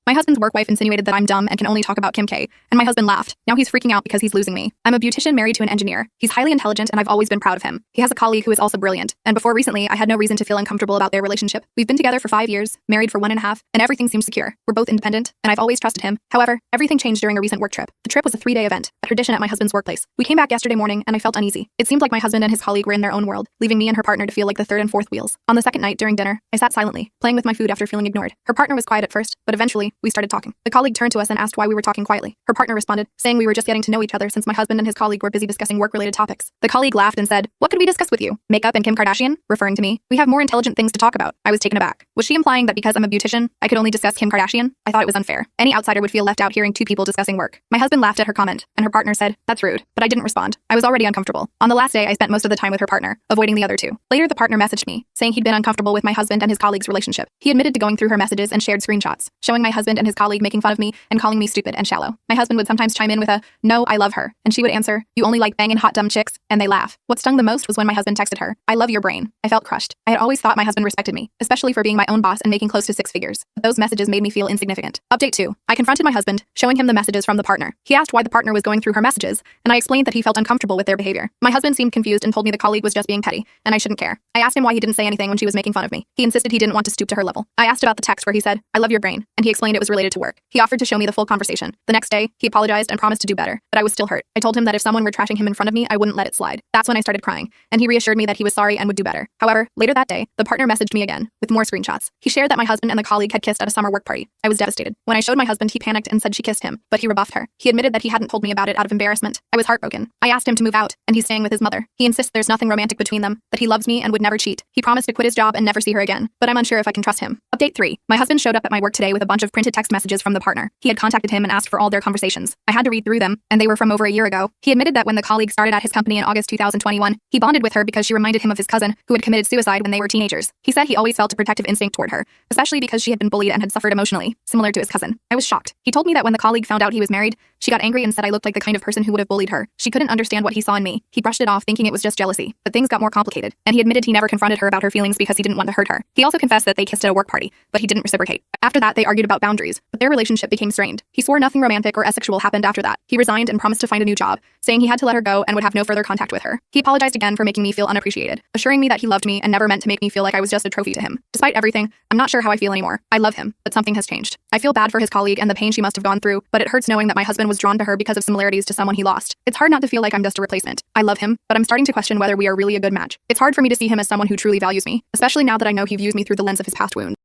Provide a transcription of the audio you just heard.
My husband's work wife insinuated that I'm dumb and can only talk about Kim K, and my husband laughed. Now he's freaking out because he's losing me. I'm a beautician married to an engineer. He's highly intelligent and I've always been proud of him. He has a colleague who is also brilliant, and before recently, I had no reason to feel uncomfortable about their relationship. We've been together for 5 years, married for 1.5, and everything seems secure. We're both independent, and I've always trusted him. However, everything changed during a recent work trip. The trip was a 3-day event, a tradition at my husband's workplace. We came back yesterday morning and I felt uneasy. It seemed like my husband and his colleague were in their own world, leaving me and her partner to feel like the third and fourth wheels. On the second night during dinner, I sat silently, playing with my food after feeling ignored. Her partner was quiet at first, but eventually, we started talking. The colleague turned to us and asked why we were talking quietly. Her partner responded, saying we were just getting to know each other since my husband and his colleague were busy discussing work-related topics. The colleague laughed and said, "What could we discuss with you? Makeup and Kim Kardashian?" Referring to me. "We have more intelligent things to talk about." I was taken aback. Was she implying that because I'm a beautician, I could only discuss Kim Kardashian? I thought it was unfair. Any outsider would feel left out hearing two people discussing work. My husband laughed at her comment, and her partner said, "That's rude," but I didn't respond. I was already uncomfortable. On the last day, I spent most of the time with her partner, avoiding the other two. Later, the partner messaged me, saying he'd been uncomfortable with my husband and his colleague's relationship. He admitted to going through her messages and shared screenshots, showing my husband and his colleague making fun of me and calling me stupid and shallow. My husband would sometimes chime in with a, "No, I love her," and she would answer, "You only like banging hot dumb chicks," and they laugh. What stung the most was when my husband texted her, "I love your brain." I felt crushed. I had always thought my husband respected me, especially for being my own boss and making close to 6 figures. But those messages made me feel insignificant. Update 2. I confronted my husband, showing him the messages from the partner. He asked why the partner was going through her messages, and I explained that he felt uncomfortable with their behavior. My husband seemed confused and told me the colleague was just being petty, and I shouldn't care. I asked him why he didn't say anything when she was making fun of me. He insisted he didn't want to stoop to her level. I asked about the text where he said, "I love your brain," and he explained it was related to work. He offered to show me the full conversation. The next day, he apologized and promised to do better, but I was still hurt. I told him that if someone were trashing him in front of me, I wouldn't let it slide. That's when I started crying, and he reassured me that he was sorry and would do better. However, later that day, the partner messaged me again, with more screenshots. He shared that my husband and the colleague had kissed at a summer work party. I was devastated. When I showed my husband, he panicked and said she kissed him, but he rebuffed her. He admitted that he hadn't told me about it out of embarrassment. I was heartbroken. I asked him to move out, and he's staying with his mother. He insists there's nothing romantic between them, that he loves me and would never cheat. He promised to quit his job and never see her again, but I'm unsure if I can trust him. Update 3. My husband showed up at my work today with a bunch of printed text messages from the partner. He had contacted him and asked for all their conversations. I had to read through them, and they were from over a year ago. He admitted that when the colleague started at his company in August 2021, he bonded with her because she reminded him of his cousin, who had committed suicide when they were teenagers. He said he always felt a protective instinct toward her, especially because she had been bullied and had suffered emotionally, similar to his cousin. I was shocked. He told me that when the colleague found out he was married, she got angry and said I looked like the kind of person who would have bullied her. She couldn't understand what he saw in me. He brushed it off, thinking it was just jealousy. But things got more complicated, and he admitted he never confronted her about her feelings because he didn't want to hurt her. He also confessed that they kissed at a work party, but he didn't reciprocate. After that, they argued about boundaries, but their relationship became strained. He swore nothing romantic or asexual happened after that. He resigned and promised to find a new job, saying he had to let her go and would have no further contact with her. He apologized again for making me feel unappreciated, assuring me that he loved me and never meant to make me feel like I was just a trophy to him. Despite everything, I'm not sure how I feel anymore. I love him, but something has changed. I feel bad for his colleague and the pain she must have gone through, but it hurts knowing that my husband was drawn to her because of similarities to someone he lost. It's hard not to feel like I'm just a replacement. I love him, but I'm starting to question whether we are really a good match. It's hard for me to see him as someone who truly values me, especially now that I know he views me through the lens of his past wound.